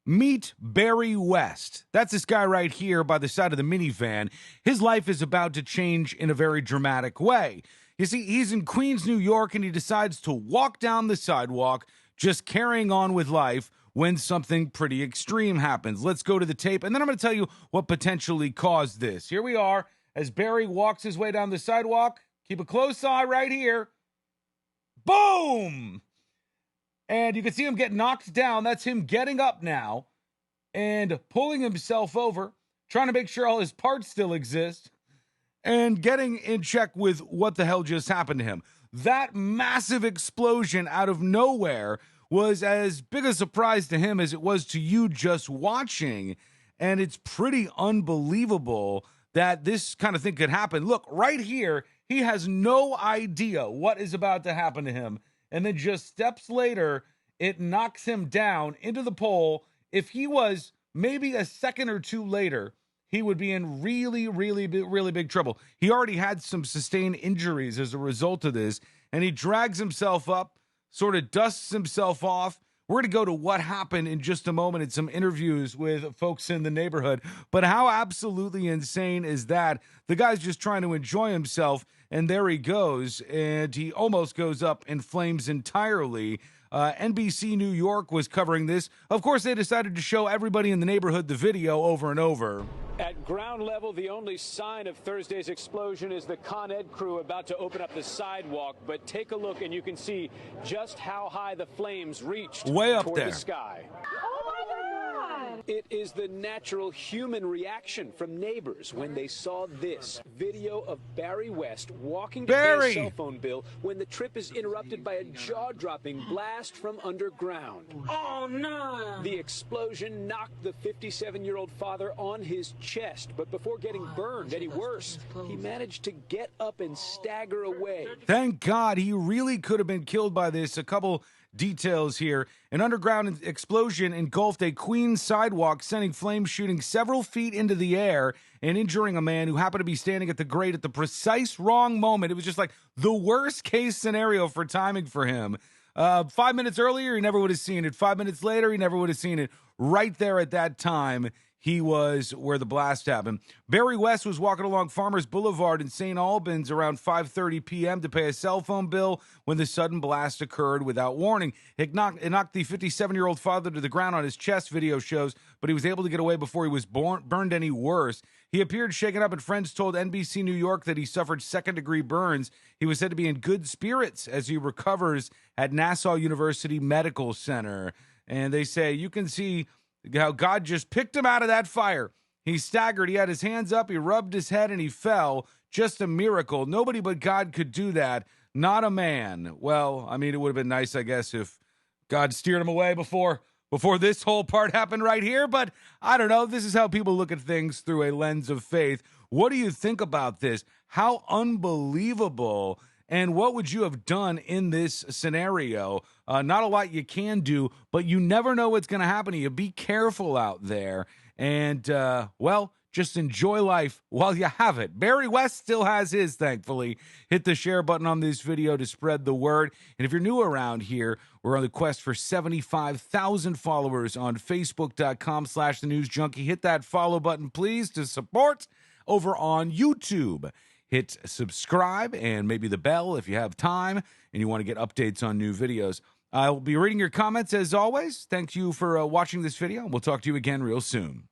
Meet Barry West. That's this guy right here by the side of the minivan. His life is about to change in a very dramatic way. You see, he's in Queens, New York, and he decides to walk down the sidewalk, just carrying on with life when something pretty extreme happens. Let's go to the tape, and then I'm going to tell you what potentially caused this. Here we are as Barry walks his way down the sidewalk. Keep a close eye right here. Boom! And you can see him get knocked down. That's him getting up now and pulling himself over, trying to make sure all his parts still exist, and getting in check with what the hell just happened to him. That massive explosion out of nowhere was as big a surprise to him as it was to you just watching. And it's pretty unbelievable that this kind of thing could happen. Look, right here, he has no idea what is about to happen to him. And then just steps later, it knocks him down into the pole. If he was maybe a second or two later, he would be in really big trouble. He already had some sustained injuries as a result of this, and he drags himself up, sort of dusts himself off. We're going to go to what happened in just a moment in some interviews with folks in the neighborhood. But how absolutely insane is that? The guy's just trying to enjoy himself, and there he goes, and he almost goes up in flames entirely. NBC New York was covering this. Of course, they decided to show everybody in the neighborhood the video over and over. At ground level, the only sign of Thursday's explosion is the Con Ed crew about to open up the sidewalk. But take a look, and you can see just how high the flames reached way up toward there. The sky. Oh my God! It is the natural human reaction from neighbors when they saw this video of Barry West walking to pay a cell phone bill when the trip is interrupted by a jaw-dropping blast from underground. Oh no! The explosion knocked the 57-year-old father on his chest, but before getting burned any worse, he managed to get up and stagger away. Thank God, he really could have been killed by this. A couple details here. An underground explosion engulfed a Queens sidewalk, sending flames shooting several feet into the air and injuring a man who happened to be standing at the grate at the precise wrong moment. It was just like the worst case scenario for timing for him. 5 minutes earlier, he never would have seen it. 5 minutes later, he never would have seen it. Right there at that time, he was where the blast happened. Barry West was walking along Farmers Boulevard in St. Albans around 5:30 p.m. to pay a cell phone bill when the sudden blast occurred without warning. It knocked the 57-year-old father to the ground on his chest, video shows, but he was able to get away before he was burned any worse. He appeared shaken up, and friends told NBC New York that he suffered second-degree burns. He was said to be in good spirits as he recovers at Nassau University Medical Center. And they say you can see how God just picked him out of that fire. He staggered. He had his hands up. He rubbed his head, and he fell. Just a miracle. Nobody but God could do that. Not a man. Well, I mean, it would have been nice, I guess, if God steered him away before this whole part happened right here. But I don't know. This is how people look at things through a lens of faith. What do you think about this? How unbelievable. And what would you have done in this scenario? Not a lot you can do, but you never know what's going to happen to you. Be careful out there. And, well, just enjoy life while you have it. Barry West still has his, thankfully. Hit the share button on this video to spread the word. And if you're new around here, we're on the quest for 75,000 followers on Facebook.com/TheNewsJunkie. Hit that follow button, please, to support over on YouTube. Hit subscribe and maybe the bell if you have time and you want to get updates on new videos. I'll be reading your comments as always. Thank you for watching this video. We'll talk to you again real soon.